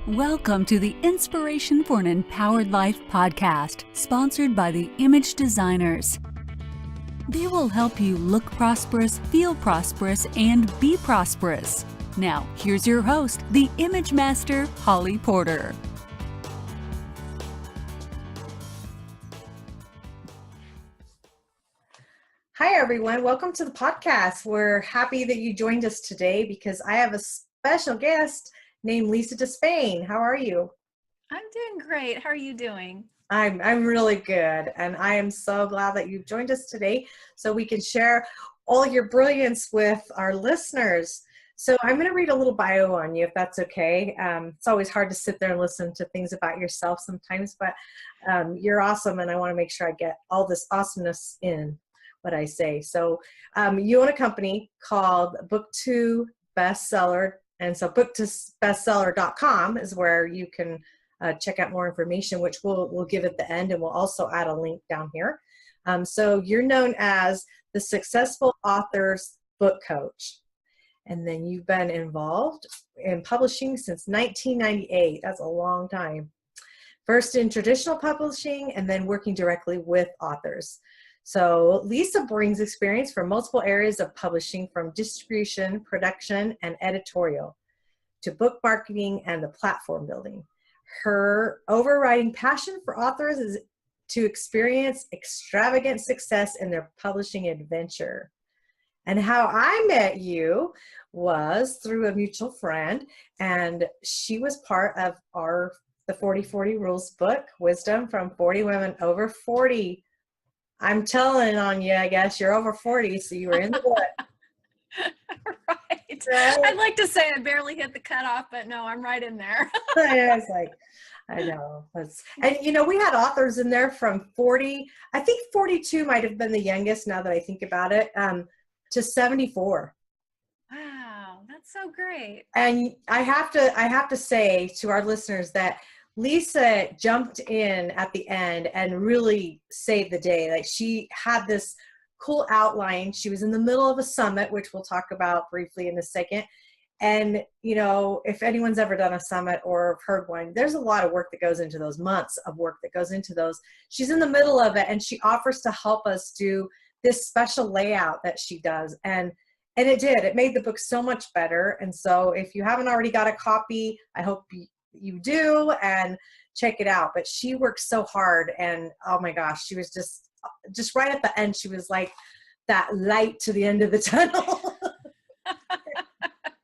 Welcome to the Inspiration for an Empowered Life podcast, sponsored by the Image Designers. They will help you look prosperous, feel prosperous, and be prosperous. Now, here's your host, the Image Master, Hollly Porter. Hi, everyone. Welcome to the podcast. We're happy that you joined us today because I have a special guest named Lisa Despain. How are you? I'm doing great. How are you doing? I'm really good, and I am so glad that you've joined us today so we can share all your brilliance with our listeners. So I'm going to read a little bio on you, if that's okay. It's always hard to sit there and listen to things about yourself sometimes, but you're awesome, and I want to make sure I get all this awesomeness in what I say. So you own a company called Book2 Bestseller. And so book2bestseller.com is where you can check out more information, which we'll give at the end, and we'll also add a link down here. So you're known as the Successful Author's Book Coach. And then you've been involved in publishing since 1998. That's a long time. First in traditional publishing and then working directly with authors. So Lisa brings experience from multiple areas of publishing, from distribution, production, and editorial to book marketing and the platform building. Her overriding passion for authors is to experience extravagant success in their publishing adventure. And how I met you was through a mutual friend, and she was part of the 40/40 Rules book, Wisdom from 40 Women Over 40. I'm telling on you, I guess you're over 40, so you were in the book. Right. I'd like to say I barely hit the cutoff, but no, I'm right in there. I know. And you know, we had authors in there from 40, I think 42 might have been the youngest now that I think about it, to 74. Wow, that's so great. And I have to say to our listeners that Lisa jumped in at the end and really saved the day. Like, she had this cool outline. She was in the middle of a summit, which we'll talk about briefly in a second. And, you know, if anyone's ever done a summit or heard one, there's a lot of work that goes into those, months of work that goes into those. She's in the middle of it, and she offers to help us do this special layout that she does. And it did. It made the book so much better. And so if you haven't already got a copy, I hope you do, and check it out. But she worked so hard, and oh my gosh, she was just right at the end. She was like that light to the end of the tunnel.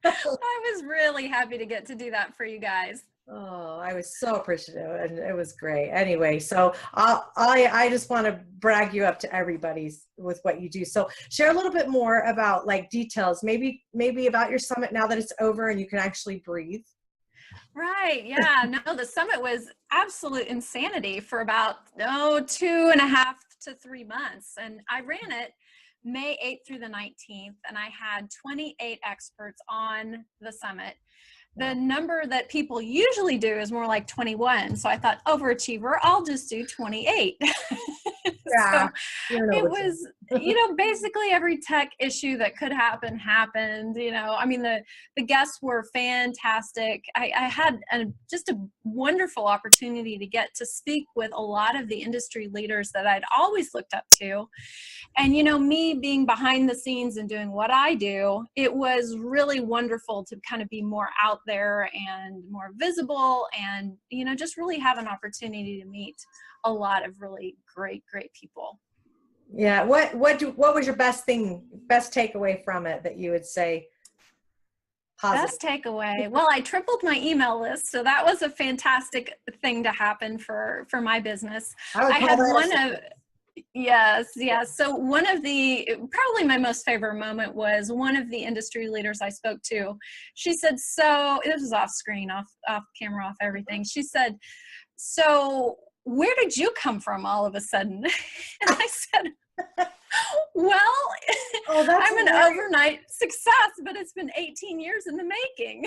I was really happy to get to do that for you guys. Oh, I was so appreciative, and it was great. Anyway, so I just want to brag you up to everybody with what you do. So share a little bit more about, like, details, maybe about your summit now that it's over and you can actually breathe. Right. Yeah. No, the summit was absolute insanity for about 2.5 to 3 months. And I ran it May 8th through the 19th, and I had 28 experts on the summit. The number that people usually do is more like 21. So I thought, overachiever, I'll just do 28. Yeah. So it was, basically every tech issue that could happen happened. I mean, the guests were fantastic. I had just a wonderful opportunity to get to speak with a lot of the industry leaders that I'd always looked up to. And, me being behind the scenes and doing what I do, it was really wonderful to kind of be more out there and more visible, and, just really have an opportunity to meet a lot of really great people. Yeah. What was your best takeaway from it that you would say positive? Best takeaway. Well, I tripled my email list, so that was a fantastic thing to happen for my business. Yes. So one of probably my most favorite moment was one of the industry leaders I spoke to. She said, so this was off screen, off camera, off everything. She said, so where did you come from all of a sudden? And I said, well, I'm an overnight success, but it's been 18 years in the making.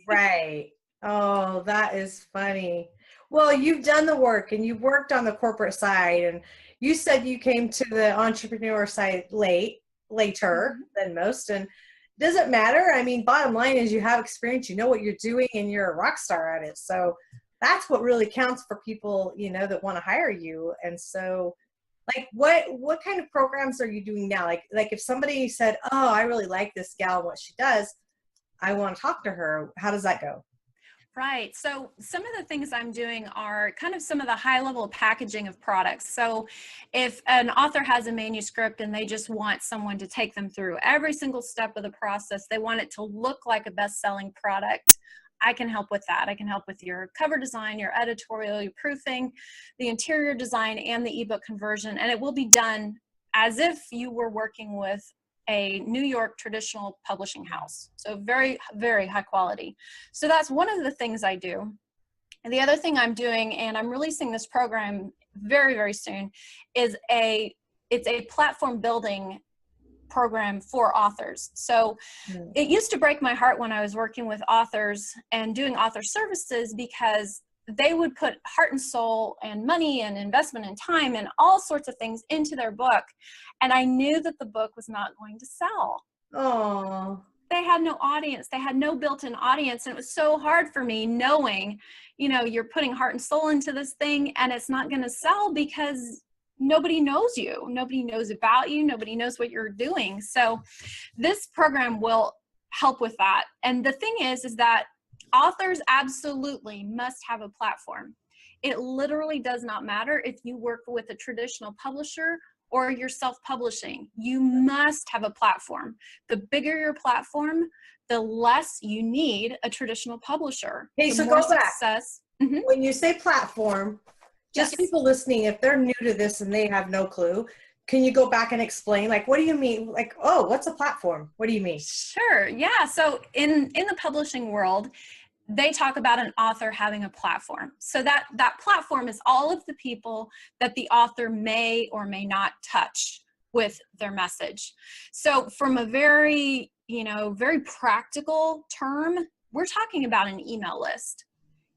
Right. Oh, that is funny. Well, you've done the work, and you've worked on the corporate side, and you said you came to the entrepreneur side later than most. And doesn't matter. I mean, bottom line is you have experience, you know what you're doing, and you're a rock star at it. So that's what really counts for people, that want to hire you. And so, like, what kind of programs are you doing now? Like if somebody said, oh, I really like this gal and what she does, I want to talk to her. How does that go? Right. So some of the things I'm doing are kind of some of the high level packaging of products. So if an author has a manuscript and they just want someone to take them through every single step of the process, they want it to look like a best-selling product, I can help with that. I can help with your cover design, your editorial, your proofing, the interior design, and the ebook conversion. And it will be done as if you were working with a New York traditional publishing house. So very, very high quality. So that's one of the things I do. And the other thing I'm doing, and I'm releasing this program very, very soon, is it's a platform building program for authors. So it used to break my heart when I was working with authors and doing author services, because they would put heart and soul and money and investment and time and all sorts of things into their book. And I knew that the book was not going to sell. Oh, They had no audience. They had no built-in audience. And it was so hard for me knowing, you're putting heart and soul into this thing and it's not going to sell because nobody knows you. Nobody knows about you. Nobody knows what you're doing. So this program will help with that. And the thing is that authors absolutely must have a platform. It literally does not matter if you work with a traditional publisher or you're self-publishing. You must have a platform. The bigger your platform, the less you need a traditional publisher. hey, The so more go back. success. When you say platform, just Yes. people listening, if they're new to this and they have no clue, can you go back and explain, like, what do you mean? Like, oh, what's a platform? What do you mean? Sure. Yeah. So in the publishing world, they talk about an author having a platform. So that platform is all of the people that the author may or may not touch with their message. So from a very, very practical term, we're talking about an email list.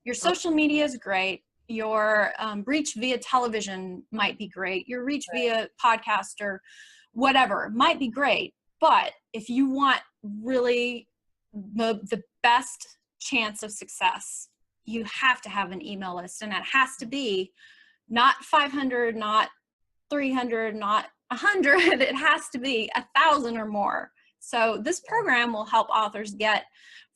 Your social media is great. Your reach via television might be great. Your reach via podcast or whatever might be great. But if you want really the best chance of success, you have to have an email list, and it has to be not 500, not 300, not 100. It has to be 1,000 or more. So this program will help authors get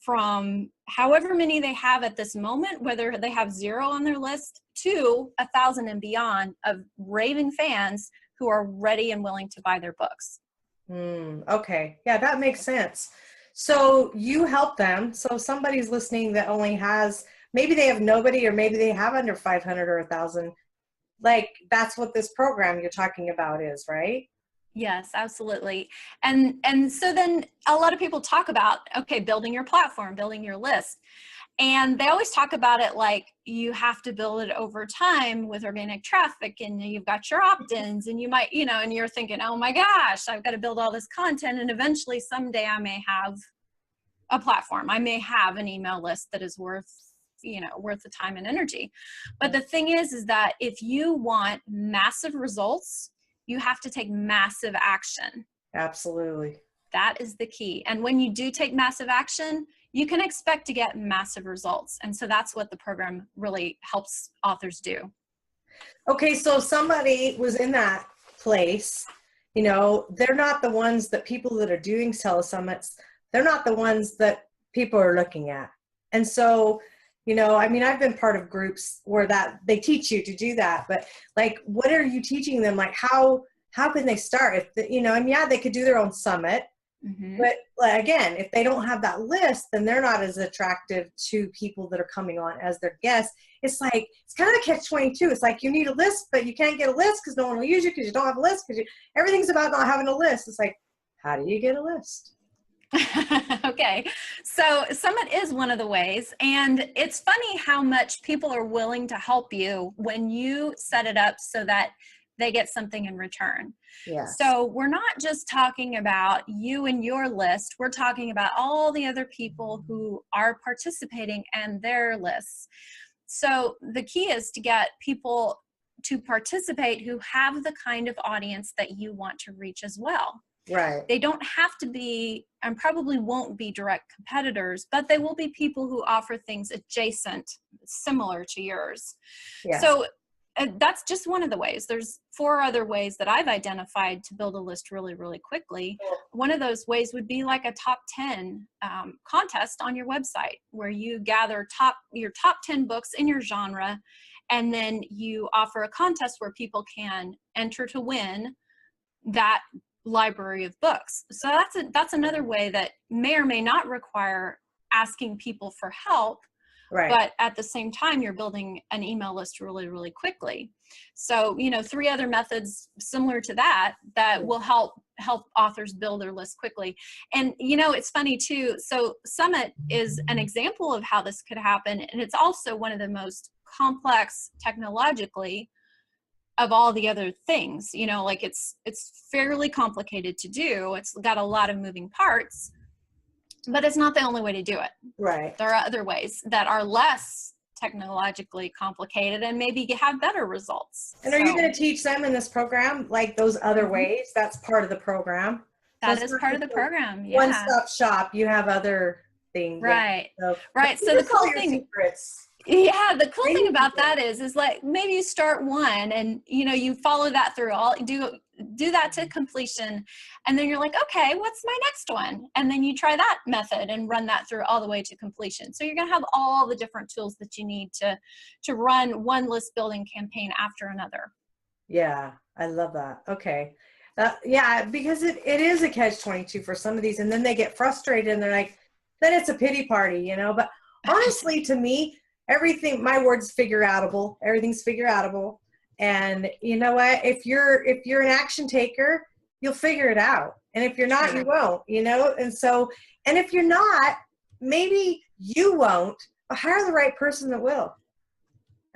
from however many they have at this moment, whether they have 0 on their list, to 1,000 and beyond of raving fans who are ready and willing to buy their books. Okay. Yeah, that makes sense. So you help them. So somebody's listening that only has, maybe they have nobody, or maybe they have under 500 or 1,000. Like, that's what this program you're talking about is, right? Yes, absolutely. And so then a lot of people talk about, okay, building your platform, building your list. And they always talk about it like you have to build it over time with organic traffic, and you've got your opt-ins, and you might, and you're thinking, oh my gosh, I've got to build all this content. And eventually someday I may have a platform. I may have an email list that is worth the time and energy. But the thing is that if you want massive results, you have to take massive action. Absolutely. That is the key. And when you do take massive action, you can expect to get massive results. And so that's what the program really helps authors do. Okay, so somebody was in that place, they're not the ones that people that are doing telesummits, they're not the ones that people are looking at. And so, I've been part of groups where that they teach you to do that, but like, what are you teaching them? Like, how can they start? If they could do their own summit, but again, if they don't have that list, then they're not as attractive to people that are coming on as their guests. It's like, it's kind of a catch-22. It's like, you need a list, but you can't get a list because no one will use you because you don't have a list, because everything's about not having a list. It's like, how do you get a list? Okay, so Summit is one of the ways, and it's funny how much people are willing to help you when you set it up so that they get something in return. Yes. So we're not just talking about you and your list, we're talking about all the other people who are participating and their lists. So the key is to get people to participate who have the kind of audience that you want to reach as well. Right. They don't have to be, and probably won't be, direct competitors, but they will be people who offer things adjacent, similar to yours. Yes. So that's just one of the ways. There's 4 other ways that I've identified to build a list really, really quickly. One of those ways would be like a top 10 contest on your website, where you gather your top 10 books in your genre, and then you offer a contest where people can enter to win that library of books. So that's another way that may or may not require asking people for help. Right. But at the same time, you're building an email list really, really quickly. So, 3 other methods similar to that will help authors build their list quickly. And, it's funny too. So Summit is an example of how this could happen. And it's also one of the most complex technologically of all the other things, like it's fairly complicated to do. It's got a lot of moving parts. But it's not the only way to do it. Right. There are other ways that are less technologically complicated and maybe have better results. And are you going to teach them in this program, like those other ways? That's part of the program. That is part of the program. Yeah. One-stop shop. You have other things. Right. So, right. So the cool thing. Secrets. Yeah, the cool thing about that is like maybe you start one and you follow that through. Do that to completion, and then you're like, okay, what's my next one? And then you try that method and run that through all the way to completion. So you're gonna have all the different tools that you need to run one list building campaign after another. Yeah, I love that. Okay. Yeah, because it is a catch-22 for some of these, and then they get frustrated and they're like, then it's a pity party, But honestly, to me, everything, my word's figure outable. Everything's figure outable. And you know what? If you're an action taker, you'll figure it out. And if you're not, you won't, And so, and if you're not, maybe you won't, but hire the right person that will.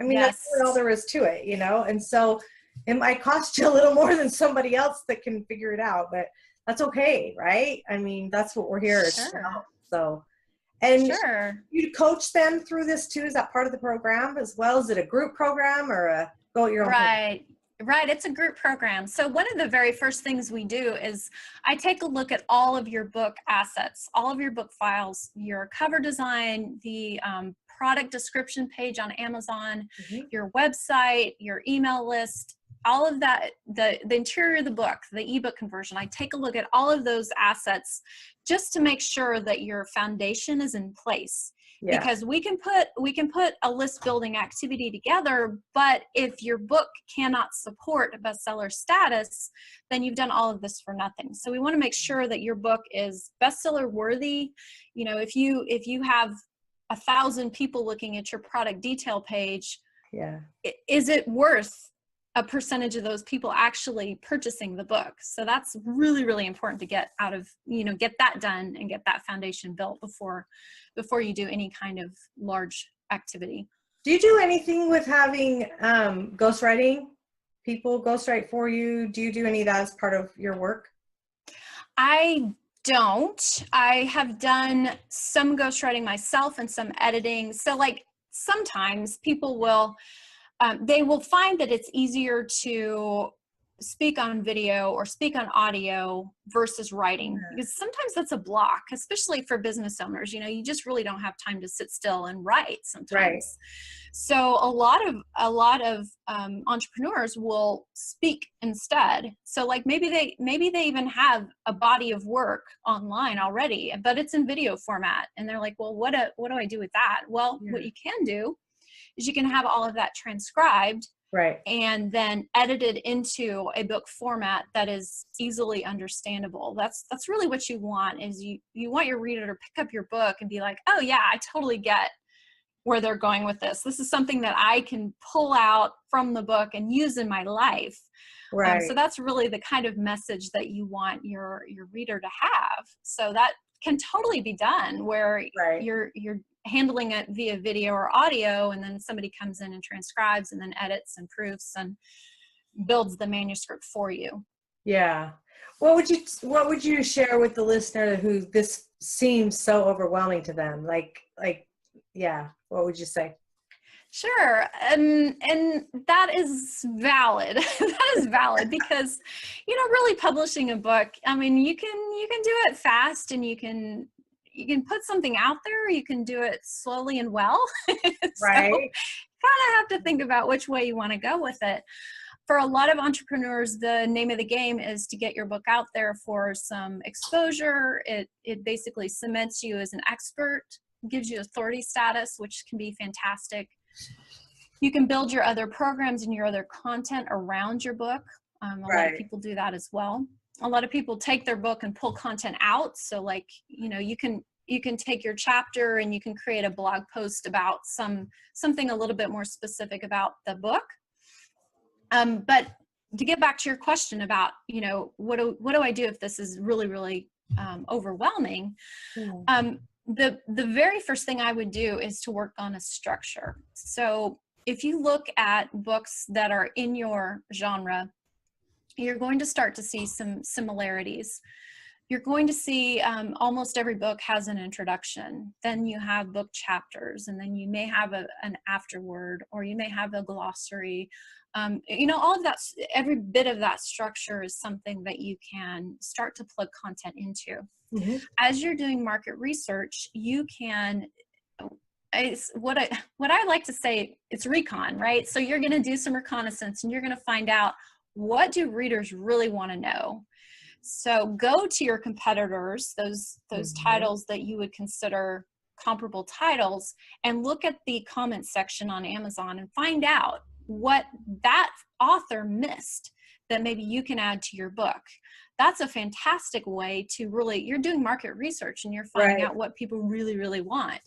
I mean, that's all there is to it, And so it might cost you a little more than somebody else that can figure it out, but that's okay, right? I mean, that's what we're here to help. So, and you coach them through this too? Is that part of the program as well? Is it a group program or a go at your own? Right. It's a group program. So one of the very first things we do is I take a look at all of your book assets, all of your book files, your cover design, the product description page on Amazon, your website, your email list, all of that, the interior of the book, the ebook conversion. I take a look at all of those assets just to make sure that your foundation is in place. Yeah. Because we can put a list building activity together, but if your book cannot support bestseller status, then you've done all of this for nothing. So we want to make sure that your book is bestseller worthy. If you have 1,000 people looking at your product detail page, is it worth a percentage of those people actually purchasing the book? So that's really, really important to get out of, get that done and get that foundation built before you do any kind of large activity. Do you do anything with having ghostwriting? People ghostwrite for you? Do you do any of that as part of your work? I don't. I have done some ghostwriting myself and some editing. So like sometimes people will, they will find that it's easier to speak on video or speak on audio versus writing, because sometimes that's a block, especially for business owners. You just really don't have time to sit still and write sometimes. Right. So a lot of entrepreneurs will speak instead. So like maybe they even have a body of work online already, but it's in video format, and they're like, well, what do I do with that? Well, what you can do is you can have all of that transcribed, right, and then edited into a book format that is easily understandable. That's really what you want, is you want your reader to pick up your book and be like, oh yeah, I totally get where they're going with this. This is something that I can pull out from the book and use in my life. Right. So that's really the kind of message that you want your reader to have. So that can totally be done where you're handling it via video or audio, and then somebody comes in and transcribes and then edits and proofs and builds the manuscript for you. Yeah. What would you share with the listener who this seems so overwhelming to them? Like, yeah, what would you say? Sure. And that is valid. That is valid because, really publishing a book, I mean, you can do it fast and you can put something out there, you can do it slowly and well. So Right. kind of have to think about which way you want to go with it. For a lot of entrepreneurs, the name of the game is to get your book out there for some exposure. It basically cements you as an expert, gives you authority status, which can be fantastic. You can build your other programs and your other content around your book. A lot of people do that as well. A lot of people take their book and pull content out. So like, you can take your chapter and you can create a blog post about something a little bit more specific about the book. But to get back to your question about, what do I do if this is really, really overwhelming? The very first thing I would do is to work on a structure. So if you look at books that are in your genre, you're going to start to see some similarities. You're going to see almost every book has an introduction. Then you have book chapters, and then you may have an afterword, or you may have a glossary. All of that, every bit of that structure is something that you can start to plug content into. Mm-hmm. As you're doing market research, you can, what I like to say, it's recon, right? So you're going to do some reconnaissance and you're going to find out, what do readers really want to know? So go to your competitors, those mm-hmm. titles that you would consider comparable titles, and look at the comment section on Amazon and find out what that author missed that maybe you can add to your book. That's a fantastic way to really, you're doing market research and you're finding out what people really, really want.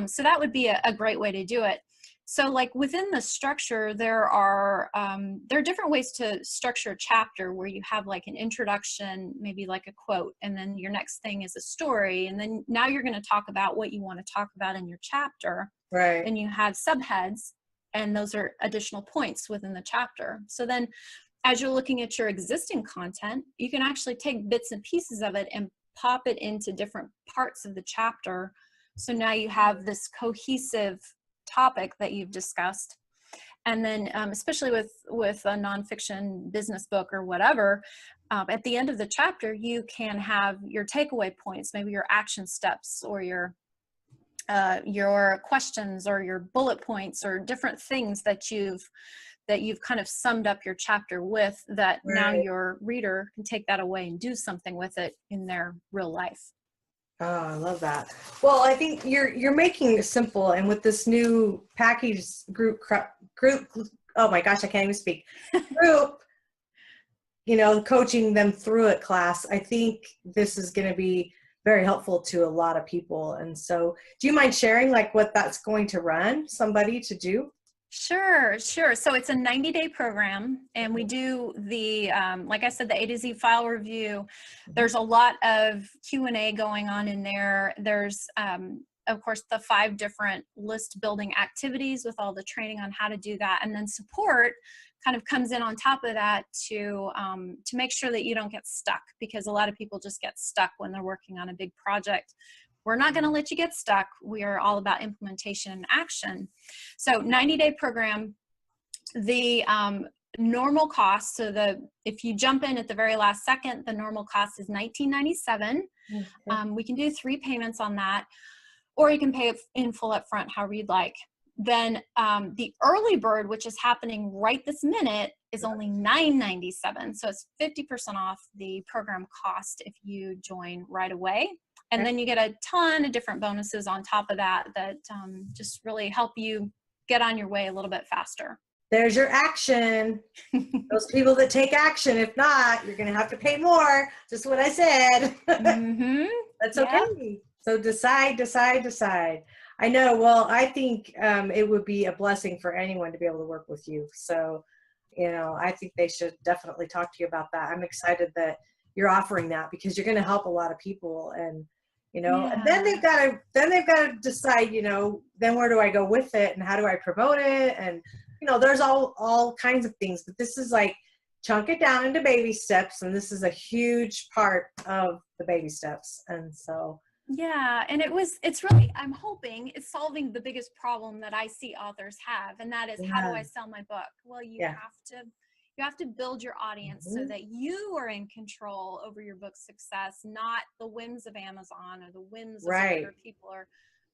So that would be a great way to do it. So like within the structure, there are different ways to structure a chapter where you have like an introduction, maybe like a quote, and then your next thing is a story. And then now you're going to talk about what you want to talk about in your chapter. Right. And you have subheads, and those are additional points within the chapter. So then as you're looking at your existing content, you can actually take bits and pieces of it and pop it into different parts of the chapter. So now you have this cohesive topic that you've discussed. And then especially with a nonfiction business book or whatever, at the end of the chapter, you can have your takeaway points, maybe your action steps or your questions or your bullet points or different things that you've kind of summed up your chapter with, that now your reader can take that away and do something with it in their real life. Oh, I love that. Well, I think you're making it simple, and with this new package group, oh my gosh, I can't even speak. Group, coaching them through it class, I think this is going to be very helpful to a lot of people. And so, do you mind sharing like what that's going to run somebody to do? Sure. So it's a 90-day program, and we do the, like I said, the A to Z file review. There's a lot of Q&A going on in there. There's, of course, the 5 different list building activities with all the training on how to do that. And then support kind of comes in on top of that to make sure that you don't get stuck, because a lot of people just get stuck when they're working on a big project. We're not going to let you get stuck. We are all about implementation and action. So 90-day program, the normal cost, so if you jump in at the very last second, the normal cost is $19.97. Okay. We can do 3 payments on that, or you can pay it in full up front, however you'd like. Then the early bird, which is happening right this minute, is only $9.97. So it's 50% off the program cost if you join right away. And then you get a ton of different bonuses on top of that just really help you get on your way a little bit faster. There's your action. Those people that take action. If not, you're going to have to pay more. Just what I said. Mm-hmm. That's okay. Yep. So decide. I know. Well, I think it would be a blessing for anyone to be able to work with you. So, I think they should definitely talk to you about that. I'm excited that you're offering that, because you're going to help a lot of people. And and then they've got to decide, then where do I go with it, and how do I promote it? And, there's all kinds of things, but this is like chunk it down into baby steps. And this is a huge part of the baby steps. And so Yeah, and it's really, I'm hoping it's solving the biggest problem that I see authors have, and that is, how do I Yeah. sell my book? Well, Yeah. you have to build your audience so that you are in control over your book's success, not the whims of Amazon or the whims of Right. whatever people are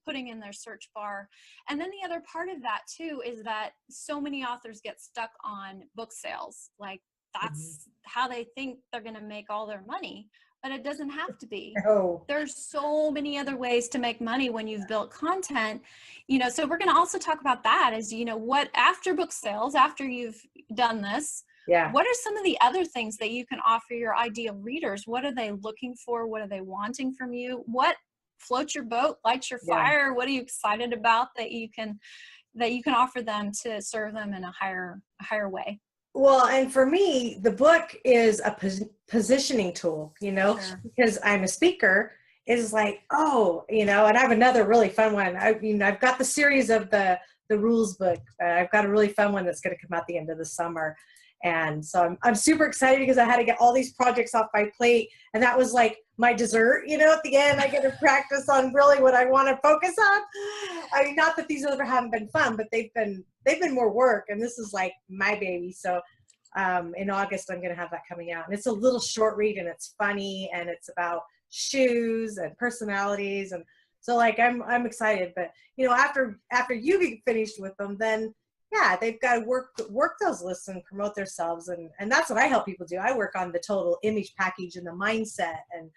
putting in their search bar. And then the other part of that too is that so many authors get stuck on book sales. Like, that's how they think they're going to make all their money, but it doesn't have to be. Oh, There's so many other ways to make money when you've built content, so we're going to also talk about that, is, what, after book sales, after you've done this, yeah. what are some of the other things that you can offer your ideal readers? What are they looking for? What are they wanting from you? What floats your boat, lights your Yeah. fire? What are you excited about that you can offer them to serve them in a higher way? Well, and for me, the book is a positioning tool, Sure. because I'm a speaker. Is like, oh, and I have another really fun one. I've got the series of the rules book. I've got a really fun one that's going to come out the end of the summer. And so I'm super excited because I had to get all these projects off my plate. And that was like my dessert, at the end, I get to practice on really what I want to focus on. I mean, not that these other haven't been fun, but they've been more work. And this is like my baby. So in August, I'm going to have that coming out. And it's a little short read, and it's funny, and it's about shoes and personalities. And so like, I'm excited, but after you get finished with them, then yeah, they've got to work those lists and promote themselves. And that's what I help people do. I work on the total image package and the mindset, and,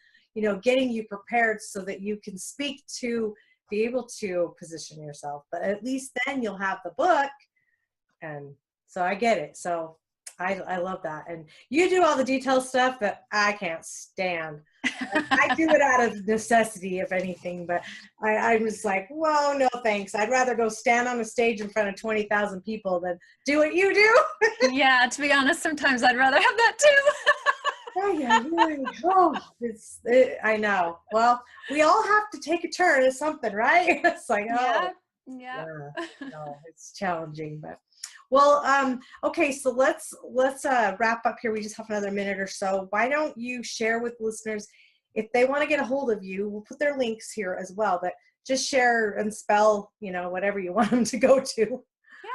getting you prepared so that you can speak to, be able to position yourself. But at least then you'll have the book. And so I get it. So I love that. And you do all the detail stuff that I can't stand. I do it out of necessity, if anything, but I was like, whoa, no thanks. I'd rather go stand on a stage in front of 20,000 people than do what you do. Yeah, to be honest, sometimes I'd rather have that too. Oh, yeah. I know. Well, we all have to take a turn at something, right? It's like, oh, yeah. no, it's challenging, but well, okay, so let's wrap up here. We just have another minute or so. Why don't you share with listeners, if they want to get a hold of you? We'll put their links here as well, but just share and spell, whatever you want them to go to.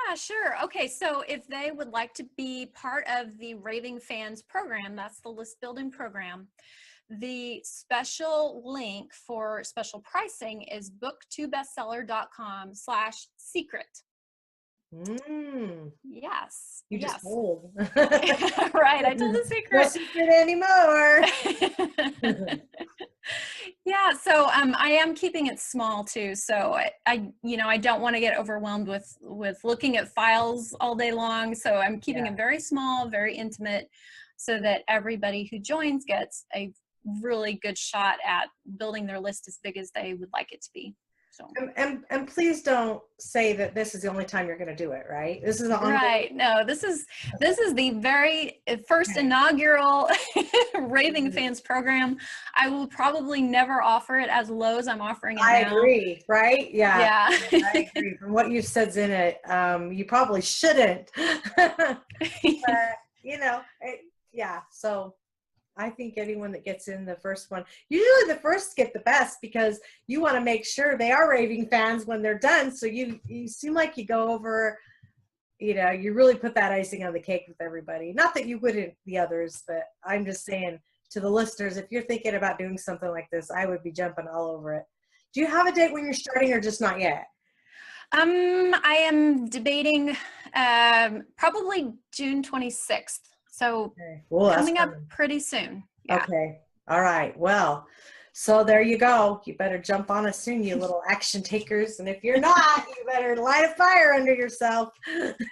Yeah, sure. Okay, so if they would like to be part of the Raving Fans program, that's the list building program, the special link for special pricing is book2bestseller.com/secret. Yes. You just yes. told. Right, I told a secret. No secret anymore. Yeah, so I am keeping it small too. So I don't want to get overwhelmed with looking at files all day long. So I'm keeping it very small, very intimate, so that everybody who joins gets a really good shot at building their list as big as they would like it to be. So and please don't say that this is the only time you're going to do it, right? This is right. No, this is the very first inaugural Raving Fans program. I will probably never offer it as low as I'm offering it now. I agree, right? Yeah. I agree. From what you've said in it, you probably shouldn't. But, yeah. So I think anyone that gets in the first one, usually the first get the best, because you want to make sure they are Raving fans when they're done. So you seem like you go over, you really put that icing on the cake with everybody. Not that you wouldn't the others, but I'm just saying to the listeners, if you're thinking about doing something like this, I would be jumping all over it. Do you have a date when you're starting, or just not yet? I am debating probably June 26th. So coming up pretty soon. Yeah. Okay. All right. Well, so there you go. You better jump on us soon, you little action takers. And if you're not, you better light a fire under yourself,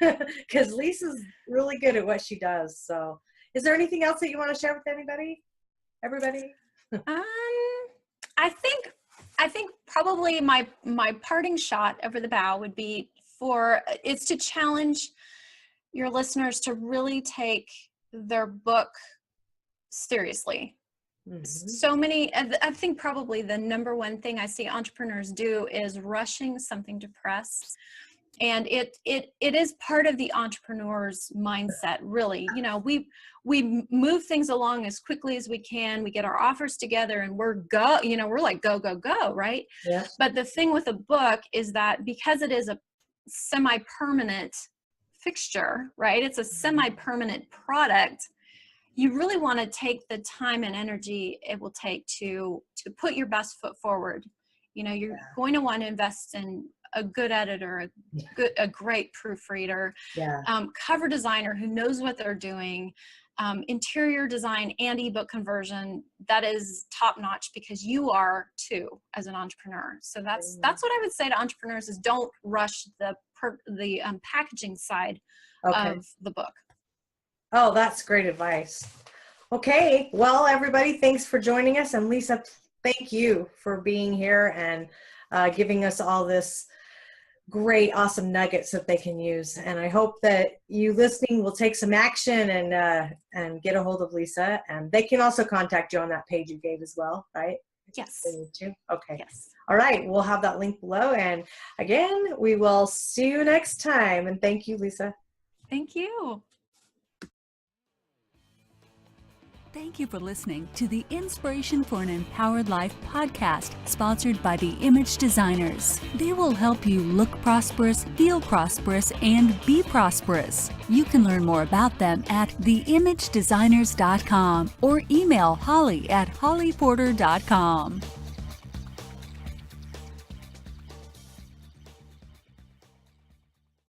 because Lisa's really good at what she does. So is there anything else that you want to share with everybody? I think probably my parting shot over the bow would be is to challenge your listeners to really take their book seriously. So many, I think probably the number one thing I see entrepreneurs do is rushing something to press. And it is part of the entrepreneur's mindset, really. You know, we move things along as quickly as we can. We get our offers together and we're like, go, go, go, right? Yeah. But the thing with a book is that because it is a semi-permanent fixture, right? It's a semi-permanent product. You really want to take the time and energy it will take to put your best foot forward. You know, you're going to want to invest in a good editor, a great proofreader, cover designer who knows what they're doing, interior design and ebook conversion that is top notch, because you are too as an entrepreneur. So that's what I would say to entrepreneurs is don't rush the packaging side of the book. Oh, that's great advice. Okay, well, everybody, thanks for joining us. And Lisa, thank you for being here and giving us all this great, awesome nuggets that they can use. And I hope that you listening will take some action and get a hold of Lisa. And they can also contact you on that page you gave as well, right? Yes. They need to? Okay. Yes. All right, we'll have that link below. And again, we will see you next time. And thank you, Lisa. Thank you. Thank you for listening to the Inspiration for an Empowered Life podcast, sponsored by the Image Designers. They will help you look prosperous, feel prosperous, and be prosperous. You can learn more about them at theimagedesigners.com or email Hollly at hollyporter.com.